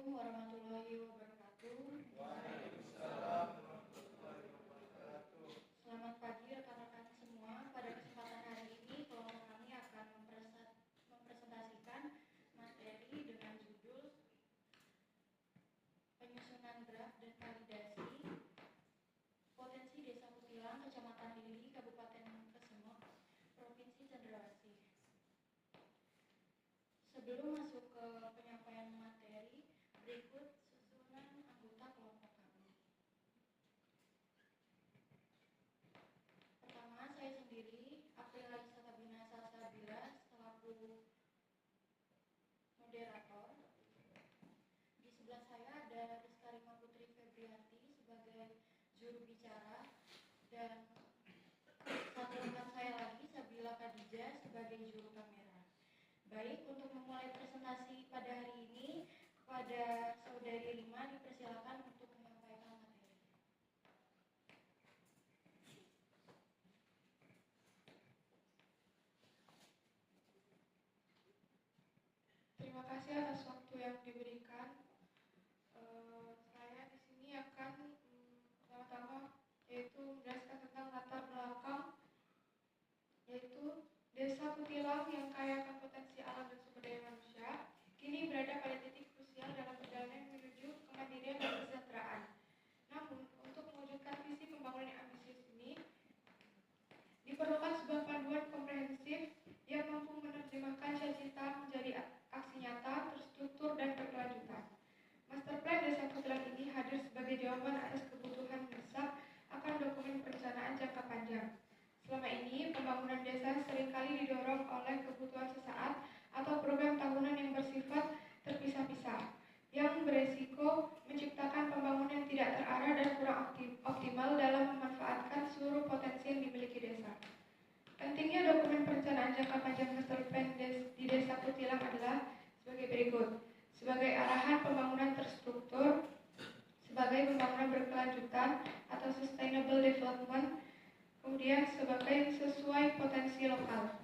warahmatullahi wabarakatuh. Waalaikumsalam warahmatullahi wabarakatuh. Selamat pagi rekan-rekan semua. Pada kesempatan hari ini kelompok kami akan mempresentasikan materi dengan judul penyusunan draft dan validasi potensi Desa Kutilang, Kecamatan Lili, Kabupaten Kesemok, Provinsi Cendrawasih. Sebelum masuk ke penyampaian materi, berikut susunan anggota kelompok kami. Pertama, saya sendiri, April Alisa Sabina Salsabila, selaku moderator. Di sebelah saya ada Rizka Rima Putri Febrianti sebagai juru bicara, dan satu rekan saya lagi, Sabila Khadijah, sebagai juru kamera. Baik, untuk memulai presentasi pada hari ini, kepada Saudari Rima dipersilakan untuk menyampaikan materi. Terima kasih atas waktu yang diberikan. Saya di sini akan pertama-tama yaitu menjelaskan tentang latar belakang, yaitu Desa Kutilang yang kaya akan potensi alam dan sumber daya manusia, kini berada pada titik krusial dalam perjalanan menuju kemandirian dan kesejahteraan. Namun, untuk mewujudkan visi pembangunan yang ambisius ini, diperlukan sebuah panduan komprehensif yang mampu menerjemahkan cita-cita menjadi aksi nyata, terstruktur, dan berkelanjutan. Master Plan Desa Kutilang ini hadir sebagai jawaban atas kebutuhan mendesak akan dokumen perencanaan jangka panjang. Selama ini, pembangunan desa seringkali didorong oleh kebutuhan sesaat atau program tahunan yang bersifat terpisah-pisah, yang beresiko menciptakan pembangunan yang tidak terarah dan kurang optimal dalam memanfaatkan seluruh potensi yang dimiliki desa. Pentingnya dokumen perencanaan jangka panjang Master Plan di Desa Kutilang adalah sebagai berikut. Sebagai arahan pembangunan terstruktur, sebagai pembangunan berkelanjutan atau sustainable development, kemudian sebagai sesuai potensi lokal.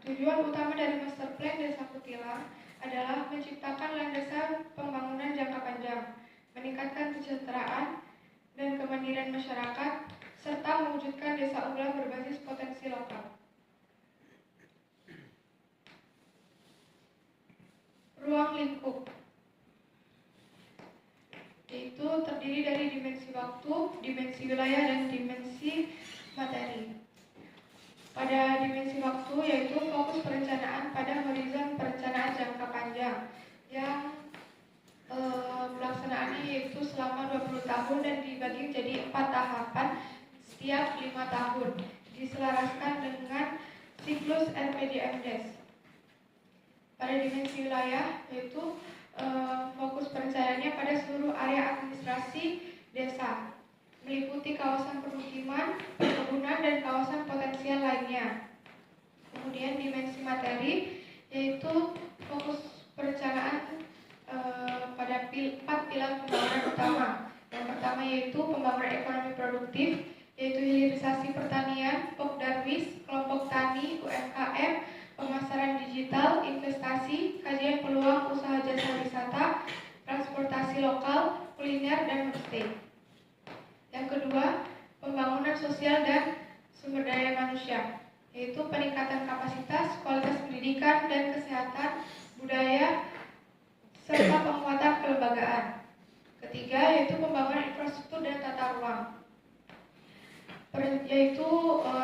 Tujuan utama dari Master Plan Desa Kutilang adalah menciptakan landasan pembangunan jangka panjang, meningkatkan kesejahteraan dan kemandirian masyarakat, serta mewujudkan desa unggulan berbasis potensi lokal. Ruang lingkup yaitu terdiri dari dimensi waktu, dimensi wilayah, dan dimensi materi. Pada dimensi waktu yaitu fokus perencanaan pada horizon perencanaan jangka panjang yang pelaksanaannya yaitu selama 20 tahun dan dibagi menjadi 4 tahapan setiap 5 tahun, diselaraskan dengan siklus RPJMDes. Pada dimensi wilayah yaitu fokus perencanaannya pada seluruh area administrasi desa, meliputi kawasan permukiman, perkebunan, dan kawasan potensial lainnya. Kemudian dimensi materi yaitu fokus perencanaan pada 4 pilar pembangunan utama. Yang pertama yaitu pembangunan ekonomi produktif, yaitu hilirisasi pertanian, Pokdarwis, kelompok tani, UMKM, pemasaran digital, investasi, kajian peluang usaha jasa wisata, transportasi lokal, kuliner, dan homestay. Yang kedua, pembangunan sosial dan sumber daya manusia, yaitu peningkatan kapasitas, kualitas pendidikan dan kesehatan, budaya, serta penguatan kelembagaan. Ketiga, yaitu pembangunan infrastruktur dan tata ruang, yaitu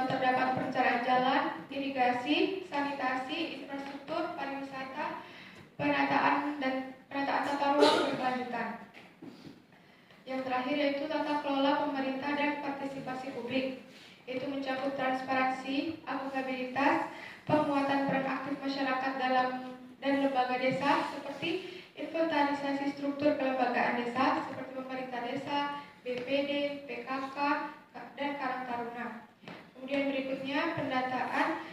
terdapat perencanaan jalan, irigasi, sanitasi, infrastruktur, pariwisata, penataan tata ruang berkelanjutan. Yang terakhir yaitu tata kelola pemerintah dan partisipasi publik, yaitu mencakup transparansi, akuntabilitas, penguatan peran aktif masyarakat dalam dan lembaga desa seperti inventarisasi struktur kelembagaan desa seperti pemerintah desa, BPD, PKK, dan Karang Taruna. Kemudian berikutnya pendataan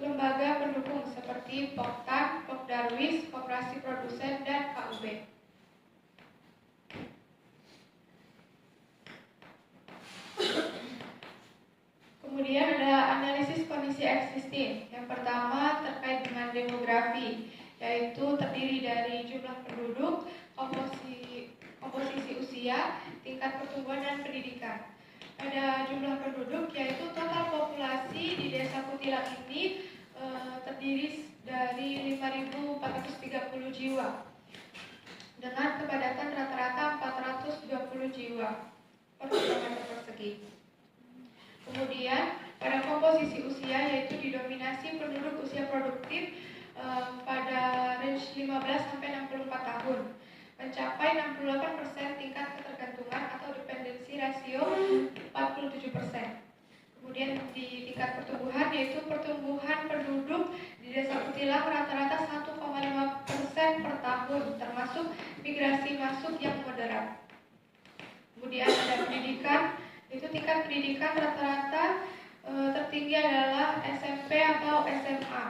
lembaga pendukung seperti Poktan, Pokdarwis, Koperasi Produsen, dan KUB. Kemudian Kemudian ada analisis kondisi existing. Yang pertama terkait dengan demografi, yaitu terdiri dari jumlah penduduk, komposisi usia, tingkat pertumbuhan dan pendidikan. Pada jumlah penduduk, yaitu total populasi di Desa Kutilang ini terdiri dari 5.430 jiwa dengan kepadatan rata-rata 420 jiwa per kilometer persegi. Kemudian pada komposisi usia, yaitu didominasi penduduk usia produktif pada range 15 sampai 64 tahun, mencapai 68% tingkat ketergantungan atau dependensi rasio 47%. Kemudian di tingkat pertumbuhan, yaitu pertumbuhan penduduk di Desa Kutilang rata-rata 1,5% per tahun, termasuk migrasi masuk yang moderat. Kemudian ada pendidikan, itu tingkat pendidikan rata-rata tertinggi adalah SMP atau SMA.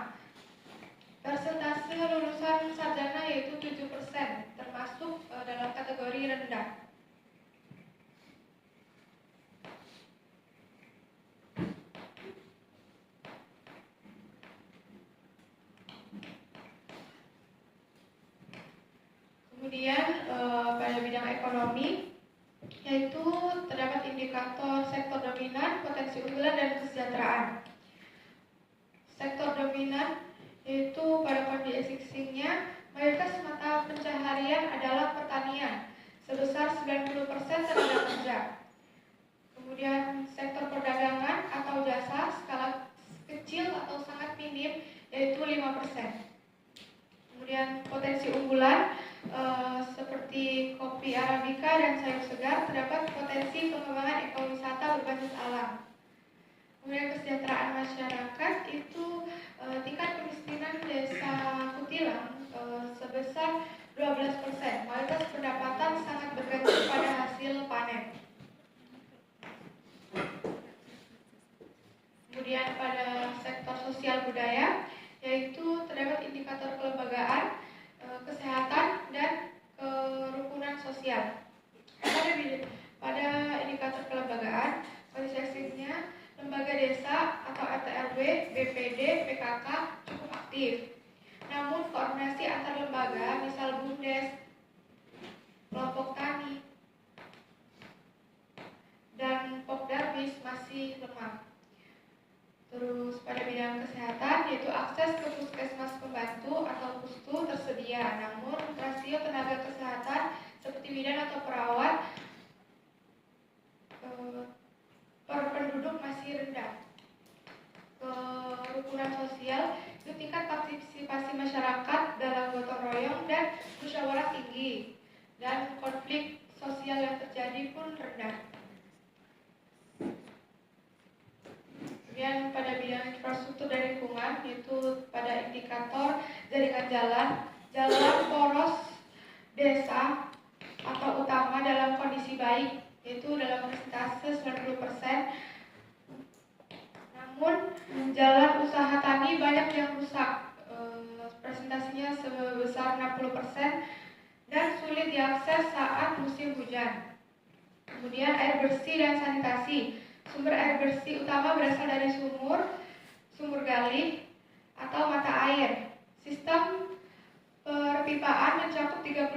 Persentase lulusan sarjana yaitu 7%, termasuk dalam kategori rendah. Kemudian pada bidang ekonomi, yaitu terdapat indikator sektor dominan, potensi unggulan, dan kesejahteraan. Sektor dominan yaitu pada kondisi existingnya mayoritas mata pencaharian adalah pertanian sebesar 90% tenaga kerja. Kemudian sektor perdagangan atau jasa skala kecil atau sangat minim yaitu 5%. Kemudian potensi unggulan seperti kopi arabica dan sayur segar, terdapat potensi pengembangan ekowisata berbasis alam. Kemudian kesejahteraan masyarakat itu tingkat kemiskinan Desa Kutilang sebesar 12%. Mayoritas pendapatan sangat bergantung pada hasil panen. Kemudian pada sektor sosial budaya, yaitu terdapat indikator kelembagaan, kesehatan, dan kerukunan sosial. Pada indikator kelembagaan, kondisinya lembaga desa atau RT/RW, BPD, PKK cukup aktif. Namun koordinasi antar lembaga, misal BUMDes, kelompok tani, dan Pokdarbis masih lemah. Terus pada bidang kesehatan, yaitu akses ke puskesmas pembantu atau pustu tersedia, namun rasio tenaga kesehatan seperti bidan atau perawat per penduduk masih rendah. Kerukunan sosial itu tingkat partisipasi masyarakat dalam gotong royong dan musyawarah tinggi, dan konflik sosial yang terjadi pun rendah. Kemudian pada bidang infrastruktur dan lingkungan, yaitu pada indikator jaringan jalan poros desa atau utama dalam kondisi baik, yaitu dalam persentase 90%. Namun jalan usaha tani banyak yang rusak, presentasinya sebesar 60%, dan sulit diakses saat musim hujan. Kemudian air bersih dan sanitasi. Sumber air bersih utama berasal dari sumur gali, atau mata air. Sistem perpipaan mencakup 30%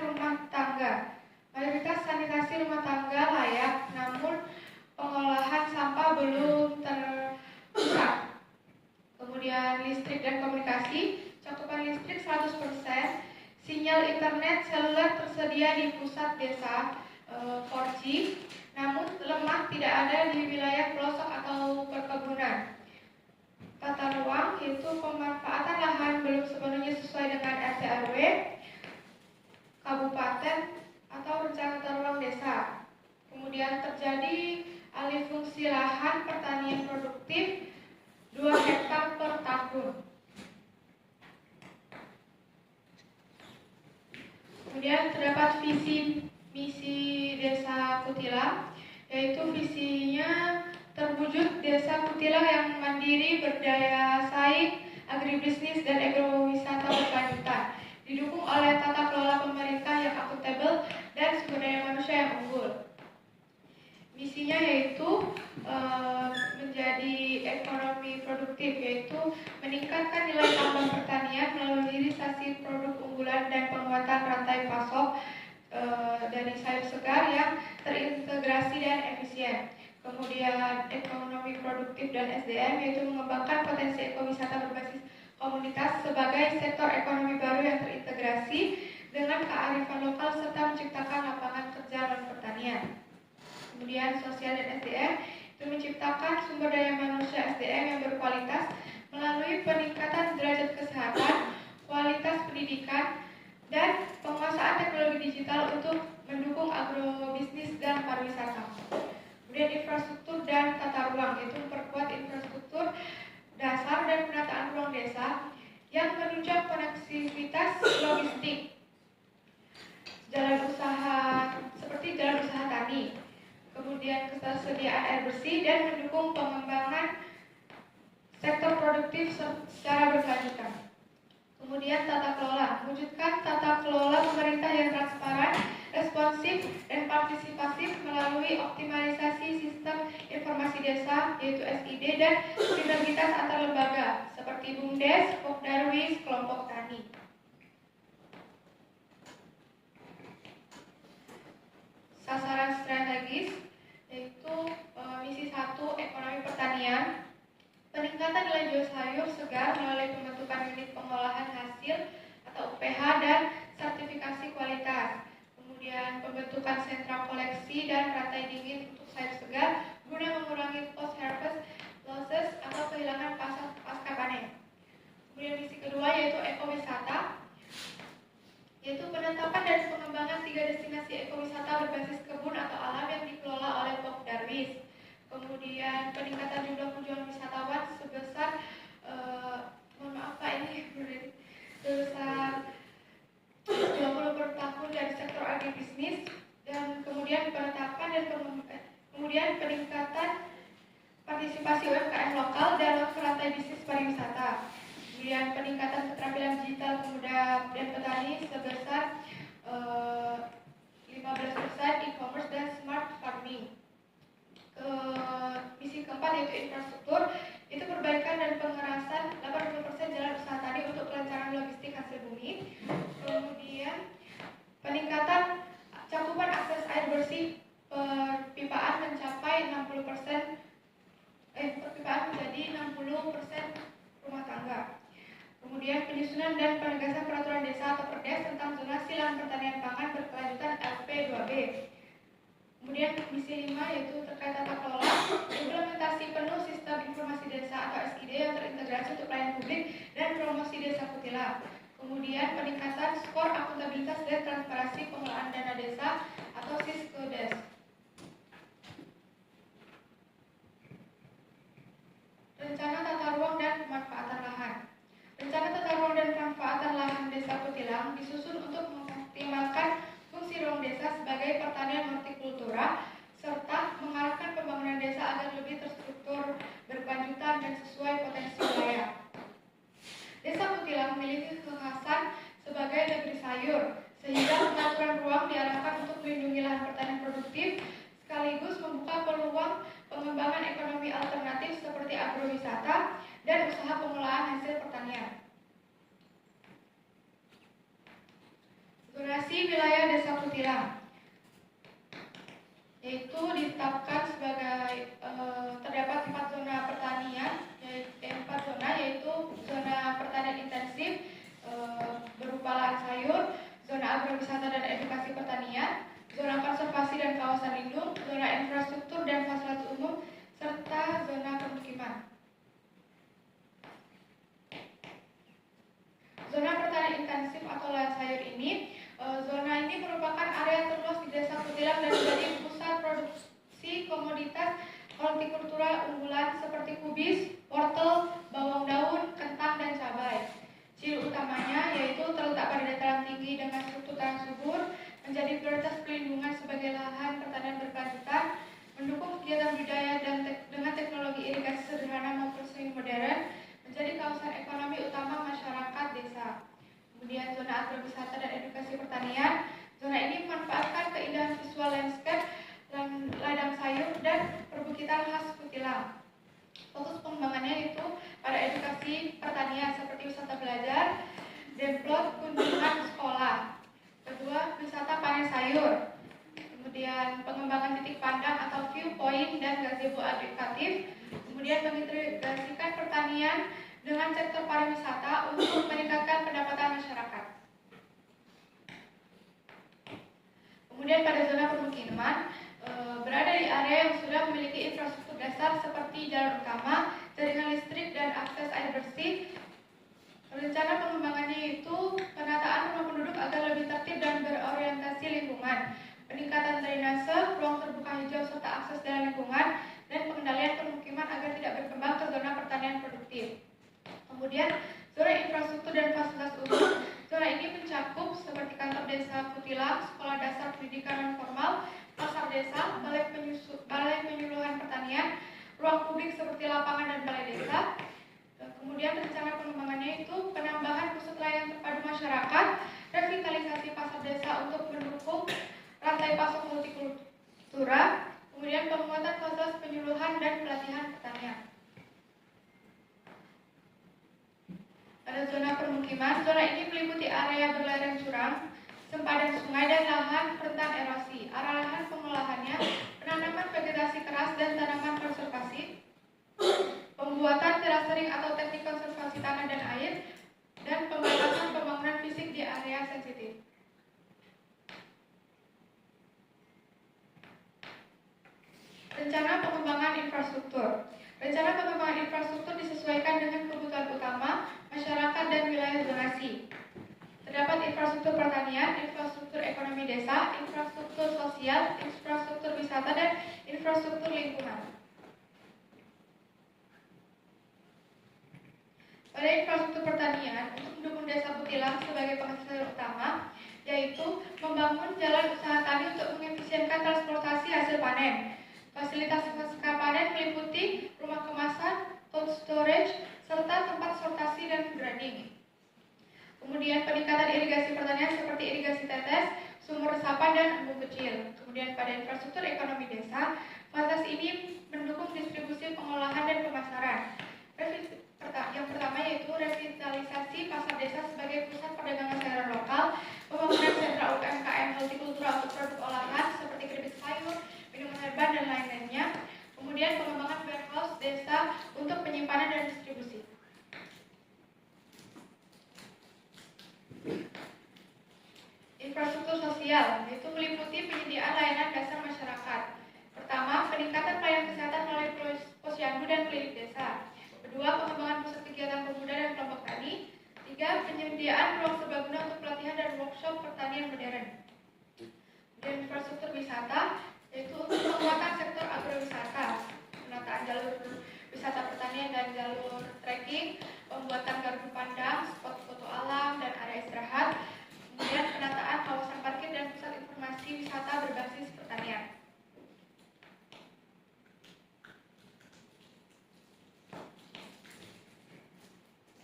rumah tangga. Mayoritas sanitasi rumah tangga layak, namun pengolahan sampah belum terpusat. Kemudian listrik dan komunikasi, cakupan listrik 100%, sinyal internet seluler tersedia di pusat desa 4G, namun lemah tidak ada di wilayah pelosok atau perkebunan. Tata ruang, yaitu pemanfaatan lahan belum sepenuhnya sesuai dengan RT/RW, kabupaten, atau rencana tata ruang desa. Kemudian terjadi alih fungsi lahan pertanian produktif 2 hektar per tahun. Kemudian terdapat visi misi Desa Kutilang, yaitu visinya terwujud Desa Kutilang yang mandiri, berdaya saing, agribisnis, dan agrowisata berkelanjutan, didukung oleh tata kelola pemerintah yang akuntabel dan sumber daya manusia yang unggul. Misinya yaitu menjadi ekonomi produktif, yaitu meningkatkan nilai tambah pertanian melalui hilirisasi produk unggulan dan penguatan rantai pasok dari sayur segar yang terintegrasi dan efisien. Kemudian ekonomi produktif dan SDM, yaitu mengembangkan potensi ekowisata berbasis komunitas sebagai sektor ekonomi baru yang terintegrasi dengan kearifan lokal serta menciptakan lapangan kerja non pertanian. Kemudian sosial dan SDM itu menciptakan sumber daya manusia SDM yang berkualitas melalui peningkatan derajat kesehatan, kualitas pendidikan, dan penguasaan teknologi digital untuk mendukung agrobisnis dan pariwisata. Kemudian infrastruktur dan tata ruang, yaitu memperkuat infrastruktur dasar dan penataan ruang desa yang menunjang konektivitas logistik, jalan usaha seperti jalan usaha tani, kemudian ketersediaan air bersih dan mendukung pengembangan sektor produktif secara berkelanjutan. Kemudian tata kelola, mewujudkan tata kelola pemerintah yang transparan, responsif, dan partisipatif melalui optimalisasi sistem informasi desa, yaitu SID, dan sinergitas antar lembaga seperti BUMDes, Pokdarwis, kelompok tani. Sasaran strategis, yaitu misi 1 ekonomi pertanian, peningkatan nilai jual sayur segar melalui pembentukan unit pengolahan hasil atau UPH dan sertifikasi kualitas. Kemudian pembentukan sentra koleksi dan rantai dingin untuk sayur segar guna mengurangi post harvest losses atau kehilangan pasca panen. Kemudian misi kedua yaitu ekowisata, yaitu penetapan dan pengembangan 3 destinasi ekowisata berbasis kebun atau alam yang dikelola oleh Pokdarwis. Kemudian peningkatan jumlah kunjungan wisatawan sebesar sebesar 20 per tahun dari sektor agribisnis, dan kemudian penetapan dan kemudian peningkatan partisipasi UMKM lokal dalam rantai bisnis pariwisata. Kemudian peningkatan keterampilan digital pemuda dan petani sebesar 15% e-commerce dan smart farming. Misi keempat yaitu infrastruktur, itu perbaikan dan pengerasan 80% jalan usaha tani untuk kelancaran logistik hasil bumi. Kemudian peningkatan cakupan akses air bersih perpipaan mencapai 60%, perpipaan menjadi 60% rumah tangga. Kemudian penyusunan dan penegasan peraturan desa atau Perdes tentang zonasi lahan pertanian pangan berkelanjutan LP2B. Kemudian misi 5 yaitu terkait tata kelola, implementasi penuh sistem informasi desa atau SID yang terintegrasi untuk pelayanan publik dan promosi desa Kutilang. Kemudian peningkatan skor akuntabilitas dan transparansi pengelolaan dana desa atau Siskudes. Rencana tata ruang dan pemanfaatan lahan. Rencana tata ruang dan pemanfaatan lahan desa Kutilang disusun untuk mengoptimalkan fungsi ruang desa sebagai pertanian hortikultura serta mengarahkan pembangunan desa agar lebih terstruktur, berkelanjutan, dan sesuai potensi wilayah. Desa Kutilang memiliki kekhasan sebagai negeri sayur, sehingga pengaturan ruang diarahkan untuk melindungi lahan pertanian produktif sekaligus membuka peluang pengembangan ekonomi alternatif seperti agrowisata dan usaha pengolahan hasil pertanian. Zonasi wilayah Desa Kutilang, yaitu ditetapkan sebagai terdapat 4 zona pertanian, yaitu 4 zona, yaitu zona pertanian intensif berupa lahan sayur, zona agrowisata dan edukasi pertanian, zona konservasi dan kawasan lindung, zona infrastruktur dan fasilitas umum, serta zona permukiman. Zona pertanian intensif atau lahan sayur ini, zona ini merupakan area terluas di Desa Kutilang dan menjadi pusat produksi komoditas hortikultura unggulan seperti kubis, wortel, bawang daun, kentang, dan cabai. Ciri utamanya yaitu terletak pada dataran tinggi dengan struktur tanah subur, menjadi prioritas pelindungan sebagai lahan pertanian berkelanjutan, mendukung kegiatan budaya dan dengan teknologi irigasi sederhana maupun semi modern, menjadi kawasan ekonomi utama masyarakat desa. Kemudian zona agrowisata dan edukasi pertanian, zona ini memanfaatkan keindahan visual landscape, ladang sayur, dan perbukitan khas Kutilang. Fokus pengembangannya itu pada edukasi pertanian seperti wisata belajar, demplot, kunjungan sekolah. Kedua, wisata panen sayur. Kemudian pengembangan titik pandang atau viewpoint dan gazebo edukatif. Kemudian mengintegrasikan pertanian dengan sektor pariwisata untuk meningkatkan pendapatan masyarakat. Kemudian pada zona permukiman, berada di area yang sudah memiliki infrastruktur dasar seperti jalan utama, jaringan listrik, dan akses air bersih. Rencana pengembangannya itu penataan rumah penduduk agar lebih tertib dan berorientasi lingkungan, peningkatan drainase, ruang terbuka hijau serta akses jalan lingkungan, dan pengendalian permukiman agar tidak berkembang ke zona pertanian produktif. Kemudian, zona infrastruktur dan fasilitas umum. Zona ini mencakup seperti kantor desa Kutilang, sekolah dasar pendidikan non formal, pasar desa, balai penyuluhan pertanian, ruang publik seperti lapangan dan balai desa. Kemudian rencana pengembangannya itu penambahan pusat layanan terpadu masyarakat, revitalisasi pasar desa untuk mendukung rantai pasok multikultura, kemudian penguatan fasilitas penyuluhan dan pelatihan pertanian. Pada zona permukiman, zona ini meliputi area berlereng curam, sempadan sungai dan lahan rentan erosi. Area lahan pengolahannya, penanaman vegetasi keras dan tanaman konservasi, pembuatan terasering atau teknik konservasi tanah dan air, dan pembatasan pembangunan fisik di area sensitif. Rencana pengembangan infrastruktur. Rencana pengembangan infrastruktur disesuaikan dengan kebutuhan utama masyarakat dan wilayah zonasi. Terdapat infrastruktur pertanian, infrastruktur ekonomi desa, infrastruktur sosial, infrastruktur wisata, dan infrastruktur lingkungan. Pada infrastruktur pertanian, untuk mendukung desa Kutilang sebagai penghasil utama, yaitu membangun jalan usaha tani untuk mengefisienkan transportasi hasil panen. Fasilitas pasca panen meliputi rumah kemasan, cold storage, serta tempat sortasi dan grading. Kemudian peningkatan irigasi pertanian seperti irigasi tetes, sumur resapan, dan embung kecil. Kemudian pada infrastruktur ekonomi desa, fasilitas ini mendukung distribusi, pengolahan, dan pemasaran. Yang pertama yaitu revitalisasi pasar desa sebagai pusat perdagangan sayuran lokal, pembangunan sentra UMKM hortikultura untuk produk olahan seperti keripik sayur, minuman herbal, dan lain-lainnya. Kemudian pengembangan warehouse desa untuk penyimpanan dan distribusi. Infrastruktur sosial, yaitu meliputi penyediaan layanan dasar masyarakat. Pertama, peningkatan pelayanan kesehatan melalui posyandu dan klinik desa. Kedua, pengembangan pusat kegiatan pemuda dan kelompok tani. Tiga, penyediaan ruang serbaguna untuk pelatihan dan workshop pertanian modern. Dan infrastruktur wisata, yaitu untuk penguatan sektor agrowisata, penataan jalur wisata pertanian dan jalur trekking, pembuatan gardu pandang, spot foto alam, dan area istirahat, kemudian penataan kawasan parkir dan pusat informasi wisata berbasis pertanian.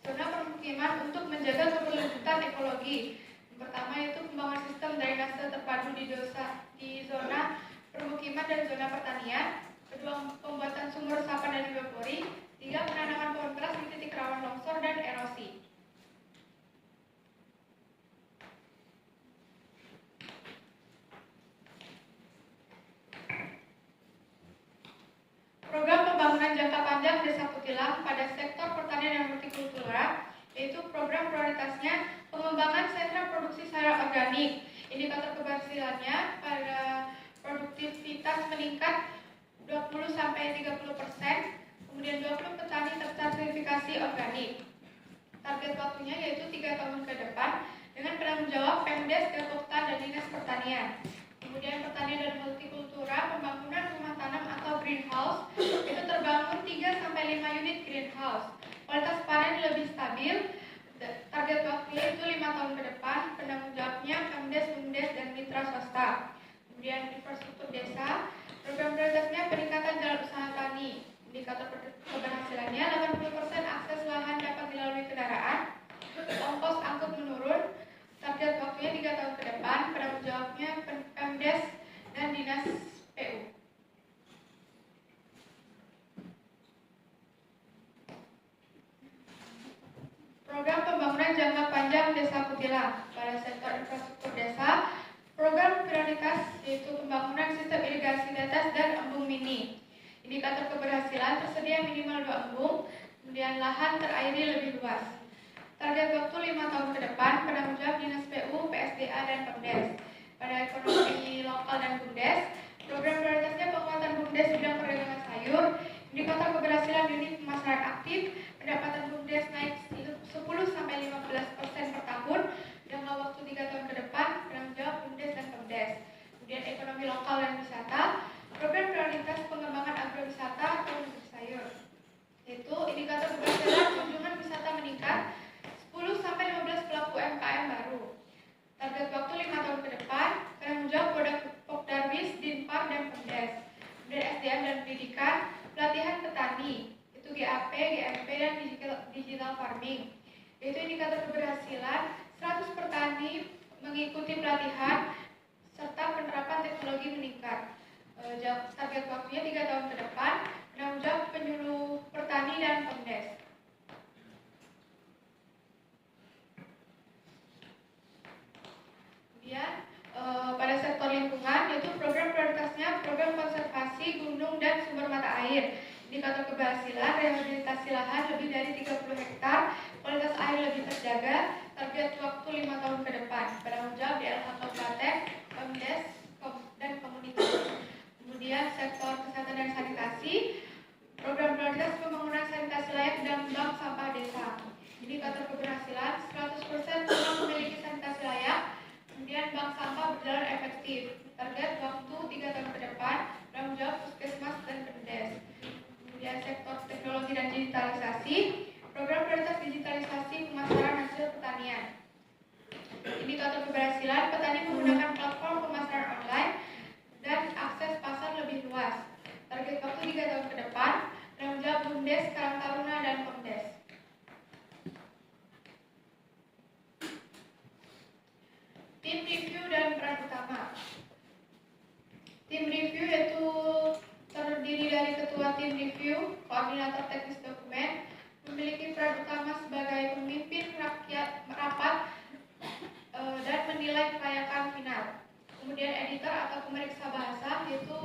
Zona permukiman untuk menjaga keberlanjutan ekologi. Yang pertama yaitu pembangunan sistem drainase terpadu di zona permukiman dan zona pertanian. Kedua, pembuatan sumur resapan dan biopori. Tiga, penanaman pohon keras di titik rawan longsor dan erosi. Program pembangunan jangka panjang Desa Kutilang pada sektor pertanian dan hortikultura, yaitu program prioritasnya pengembangan sentra produksi sayur organik. Indikator keberhasilannya pada produktivitas meningkat 20-30%, kemudian 20 petani tersertifikasi organik. Target waktunya yaitu 3 tahun ke depan dengan penanggung jawab Pemdes, Gapoktan, dan Dinas Pertanian. Kemudian pertanian dan hortikultura, pembangunan rumah tanam atau greenhouse itu terbangun 3-5 unit greenhouse. Kualitas panen lebih stabil. Target waktunya itu 5 tahun ke depan. Penanggung jawabnya Pemdes, Bumdes, dan mitra swasta. Kemudian infrastruktur desa, program prioritasnya peningkatan jalan usaha tani. Indikator keberhasilannya 80% akses lahan dapat dilalui kendaraan. Ongkos angkut menurun. Target waktunya 3 tahun ke depan. Penanggung jawabnya Pemdes dan Dinas PU. pembangunan jangka panjang Desa Kutilang. Pada sektor infrastruktur desa, program prioritas yaitu pembangunan sistem irigasi tetes dan embung mini. Indikator keberhasilan tersedia minimal 2 embung, kemudian lahan terairi lebih luas. Target waktu 5 tahun ke depan, penanggung jawab Dinas PU, PSDA, dan Pemdes. Pada ekonomi lokal dan BUMDes, program prioritasnya penguatan BUMDes bidang perdagangan sayur. Indikator keberhasilan unit pemasaran aktif, pendapatan BUMDes naik 10-15% per tahun, jangka waktu 3 tahun ke depan, penanggung jawab BUMDes dan Pemdes. Kemudian ekonomi lokal dan wisata, program prioritas pengembangan agrowisata atau industri sayur. Yaitu indikator keberhasilan kunjungan wisata meningkat 10-15 pelaku UMKM baru. Target waktu 5 tahun ke depan, penanggung jawab Pokdarbis, Dinpar, dan Pemdes. Kemudian SDM dan pendidikan, pelatihan petani, itu GAP, GMP, dan digital farming. Yaitu indikator keberhasilan 100 petani mengikuti pelatihan serta penerapan teknologi meningkat. Target waktunya 3 tahun ke depan, penanggung jawab penyuluh petani dan Pemdes. Kemudian pada sektor lingkungan, yaitu program prioritasnya program konservasi gunung dan sumber mata air. Indikator keberhasilan rehabilitasi lahan lebih dari 30 hektar, kualitas air lebih terjaga, target waktu 5 tahun ke depan. Penanggung jawab DLH Kabupaten, Pemdes, dan komunitas. Kemudian sektor kesehatan dan sanitasi, program prioritas pembangunan sanitasi layak dan bank sampah desa. Indikator keberhasilan 100% rumah memiliki sanitasi layak, kemudian bank sampah berjalan efektif. Target waktu 3 tahun ke depan, penanggung jawab Puskesmas dan Pemdes. Kemudian sektor teknologi dan digitalisasi, program prioritas digitalisasi pemasaran hasil pertanian. Indikator keberhasilan petani menggunakan platform pemasaran online dan akses pasar lebih luas. Target waktu 3 tahun ke depan, penanggung jawab BUMDes, Karang Taruna, dan Pemdes. Tim review dan peran utama. Tim review yaitu terdiri dari ketua tim review, koordinator teknis dokumen, memiliki peran utama sebagai pemimpin rapat dan menilai kelayakan final. Kemudian editor atau pemeriksa bahasa, yaitu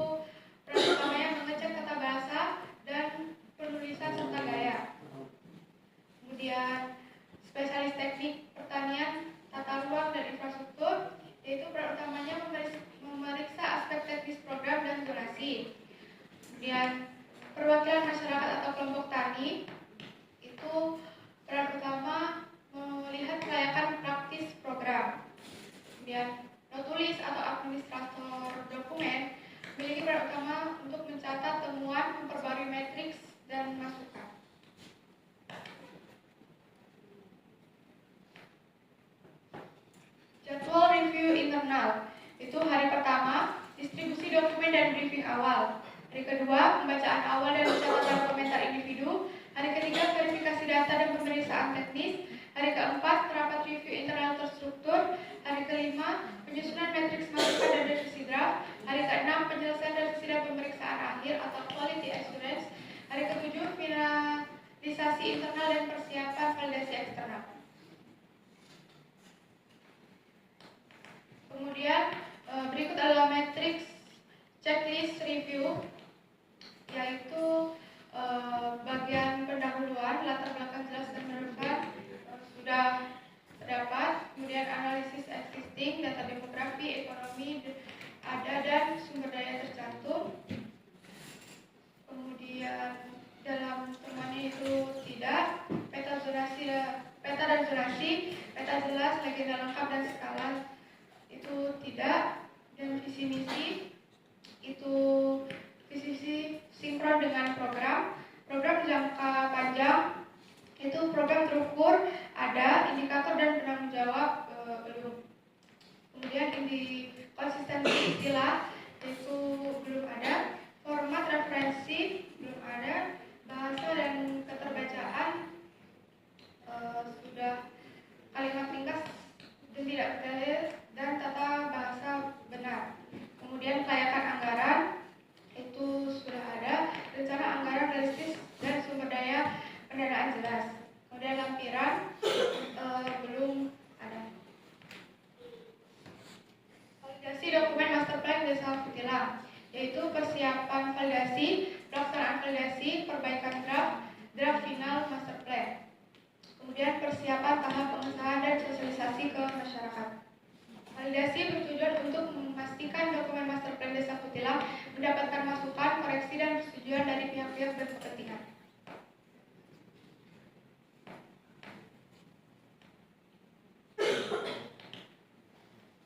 peran utamanya mengecek tata bahasa dan penulisan serta gaya. Kemudian spesialis teknik pertanian, tata ruang dan infrastruktur, yaitu peran utamanya memeriksa aspek teknis program dan zonasi. Kemudian perwakilan masyarakat atau kelompok tani, itu peran utama melihat kelayakan praktis program. Kemudian notulis atau administrator dokumen memiliki peran utama untuk mencatat temuan, memperbarui matriks, dan masukan. Jadwal review internal, itu hari pertama, distribusi dokumen dan briefing awal. Hari kedua, pembacaan awal dan pencatatan komentar individu. Hari ketiga, verifikasi data dan pemeriksaan teknis. Hari keempat, rapat review internal terstruktur. Hari kelima, penyusunan matriks masukan dan revisi draft. Hari keenam, penyelesaian revisi dan pemeriksaan akhir atau quality assurance. Hari ketujuh, finalisasi internal dan persiapan validasi eksternal. Kemudian berikut adalah matriks checklist review, yaitu bagian pendahuluan, latar belakang jelas dan meneruskan sudah terdapat. Kemudian analisis existing, data demografi, ekonomi ada dan sumber daya tercantum. Kemudian dalam temuannya itu tidak, peta dan zonasi, peta jelas, legenda lengkap dan skala itu tidak, dan visi misi itu visi misi sinkron dengan program jangka panjang, itu program terukur ada, indikator dan penanggung jawab belum. Kemudian konsistensi istilah itu belum ada, format referensi belum ada, bahasa dan keterbacaan sudah, kalimat ringkas dan tidak detail, dan tata bahasa benar. Kemudian kelayakan anggaran itu sudah ada, rencana anggaran realistis dan sumber daya pendanaan jelas. Kemudian lampiran validasi, pelaksanaan validasi, perbaikan draft final master plan. Kemudian persiapan tahap pengesahan dan sosialisasi ke masyarakat. Validasi bertujuan untuk memastikan dokumen master plan Desa Kutilang mendapatkan masukan, koreksi, dan persetujuan dari pihak-pihak berkepentingan.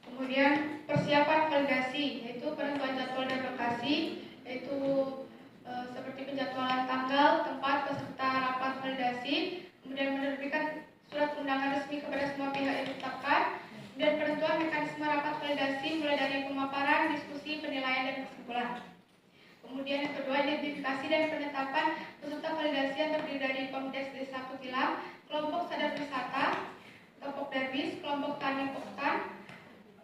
Kemudian persiapan validasi, yaitu penentuan jadwal dan lokasi, yaitu seperti penjadwalan tanggal, tempat, peserta rapat validasi, kemudian menerbitkan surat undangan resmi kepada semua pihak yang ditetapkan, dan penentuan mekanisme rapat validasi mulai dari pemaparan, diskusi, penilaian, dan kesimpulan. Kemudian yang kedua, identifikasi dan penetapan peserta validasi yang terdiri dari Pemdes Desa Kutilang, kelompok sadar wisata, kelompok Darbis, kelompok tani Poktan,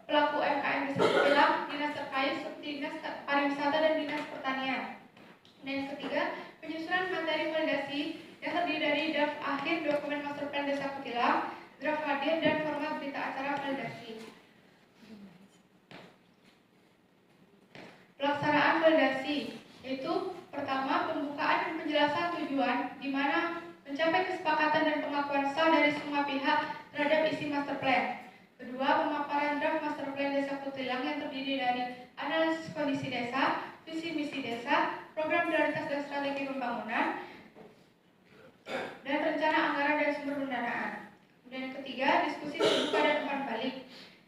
pelaku UMKM Desa Kutilang, dinas terkait seperti dinas pariwisata dan dinas pertanian. Dan yang ketiga, penyusunan materi validasi yang terdiri dari draft akhir dokumen master plan Desa Kutilang, draft hadir, dan format berita acara validasi. Pelaksanaan validasi, yaitu pertama, pembukaan dan penjelasan tujuan di mana mencapai kesepakatan dan pengakuan sah dari semua pihak terhadap isi master plan. Kedua, pemaparan draft master plan Desa Kutilang yang terdiri dari analisis kondisi desa, visi misi desa, program prioritas dan strategi pembangunan, dan rencana anggaran dan sumber pendanaan. Dan yang ketiga, diskusi terbuka dan umpan balik,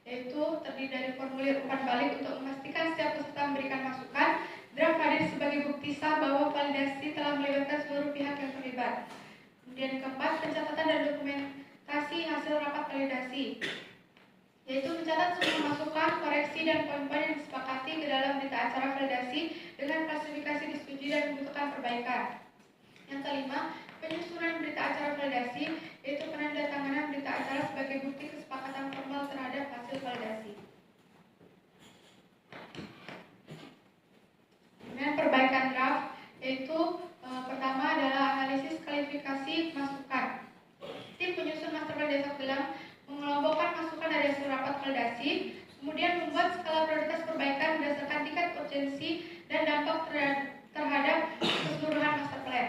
yaitu terdiri dari formulir umpan balik untuk memastikan setiap peserta memberikan masukan, draft hadir sebagai bukti sah bahwa validasi telah melibatkan seluruh pihak yang terlibat. Kemudian keempat, pencatatan dan dokumentasi hasil rapat validasi, yaitu mencatat semua masukan, koreksi, dan poin-poin yang disepakati ke dalam berita acara validasi dengan klasifikasi disetujui dan membutuhkan perbaikan. Yang kelima, penyusunan berita acara validasi, yaitu penandatanganan berita acara sebagai bukti kesepakatan formal terhadap hasil validasi. Kemudian perbaikan draft, yaitu pertama adalah analisis klasifikasi masukan. Tim penyusun master plan Desa Kutilang mengelompokkan masukan dari hasil rapat validasi, kemudian membuat skala prioritas perbaikan berdasarkan tingkat urgensi dan dampak terhadap keseluruhan master plan.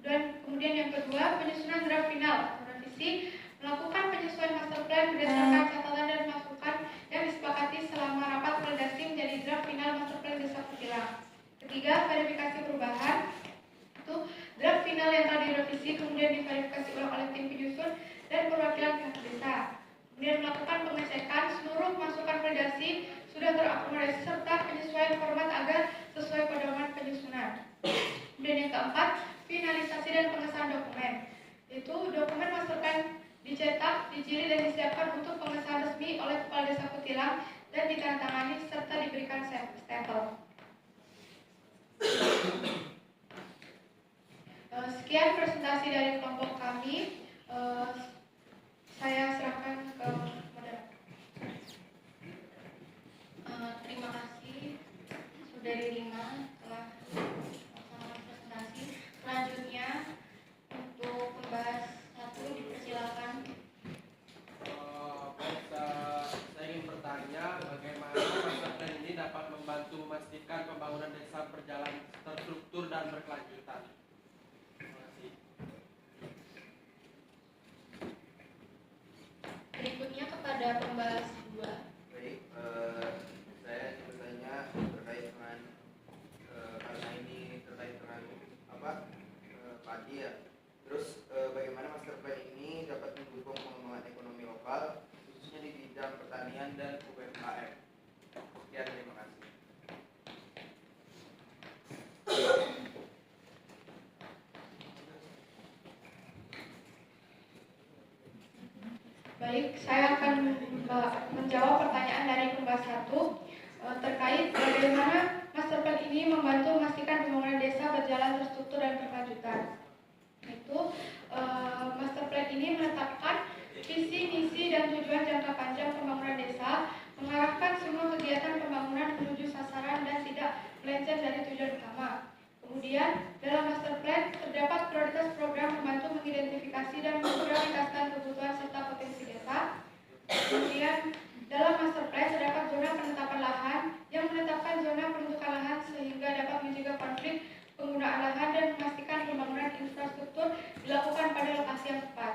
Dan kemudian yang kedua, penyusunan draft final atau revisi, melakukan penyesuaian master plan berdasarkan catatan dan masukan yang disepakati selama rapat validasi menjadi draft final master plan Desa Kutilang. Ketiga, verifikasi perubahan, itu draft final yang telah direvisi kemudian diverifikasi ulang oleh tim penyusun dan perwakilan pihak desa. Kemudian melakukan pengecekan seluruh masukan validasi sudah terakomodasi serta penyesuaian format agar sesuai pedoman penyusunan. Dan yang keempat, finalisasi dan pengesahan dokumen, yaitu dokumen master plan dicetak, dijilid, dan disiapkan untuk pengesahan resmi oleh Kepala Desa Kutilang dan ditandatangani serta diberikan stempel. Sekian presentasi dari kelompok kami. Saya serahkan ke moderator. Terima kasih sudah diterima telah melaksanakan presentasi. Selanjutnya untuk pembahas satu dipersilakan. Saya ingin bertanya bagaimana master plan ini dapat membantu memastikan pembangunan desa berjalan terstruktur dan berkelanjutan. Terima kasih. Berikutnya kepada pembahas dua. Baik, saya ingin bertanya terkait dengan karena ini terkait dengan padi ya. Terus bagaimana master plan ini dapat mendukung pengembangan ekonomi lokal khususnya di bidang pertanian dan UMKM. Sekian, terima kasih. Baik, saya akan menjawab pertanyaan dari pembahas satu terkait bagaimana master plan ini membantu memastikan pembangunan desa berjalan terstruktur dan berkelanjutan. Itu master plan ini menetapkan visi, misi, dan tujuan jangka panjang pembangunan desa, mengarahkan semua kegiatan pembangunan menuju sasaran dan tidak melenceng dari tujuan utama. Kemudian, dalam master plan terdapat prioritas program membantu mengidentifikasi dan memprioritaskan kebutuhan serta potensi desa. Kemudian, dalam master plan terdapat zona penetapan lahan yang menetapkan zona penentukan lahan sehingga dapat mencegah konflik dilakukan pada lokasi yang tepat.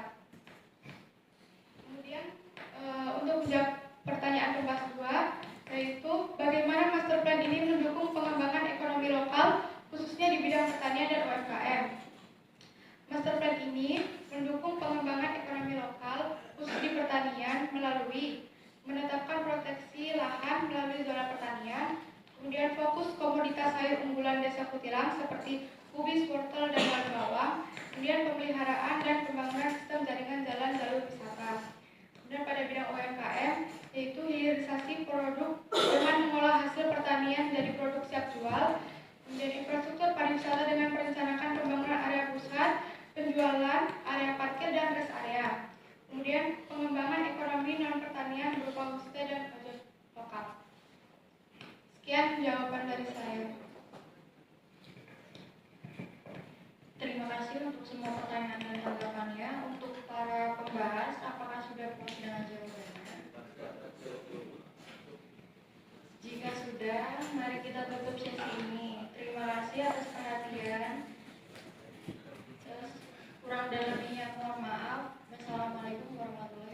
Kemudian untuk menjawab pertanyaan pembahas 2, yaitu bagaimana master plan ini mendukung pengembangan ekonomi lokal khususnya di bidang pertanian dan UMKM. Master plan ini mendukung pengembangan ekonomi lokal khusus di pertanian melalui menetapkan proteksi lahan melalui zona pertanian, kemudian fokus komoditas sayur unggulan Desa Kutilang seperti kubis, wortel, dan daun bawang, kemudian pemeliharaan dan pembangunan sistem jaringan jalan jalur wisata. Kemudian pada bidang UMKM, yaitu hilirisasi produk dengan mengolah hasil pertanian menjadi produk siap jual, kemudian infrastruktur pariwisata dengan merencanakan pembangunan area pusat, penjualan, area parkir, dan rest area. Kemudian pengembangan ekonomi non pertanian berupa homestay dan ojek lokal. Sekian jawaban dari saya. Terima kasih untuk semua pertanyaan dan tanggapannya. Untuk para pembahas, apakah sudah puas dengan jawabannya? Jika sudah, mari kita tutup sesi ini. Terima kasih atas perhatian. Kurang dan lebihnya mohon maaf. Wassalamualaikum warahmatullahi wabarakatuh.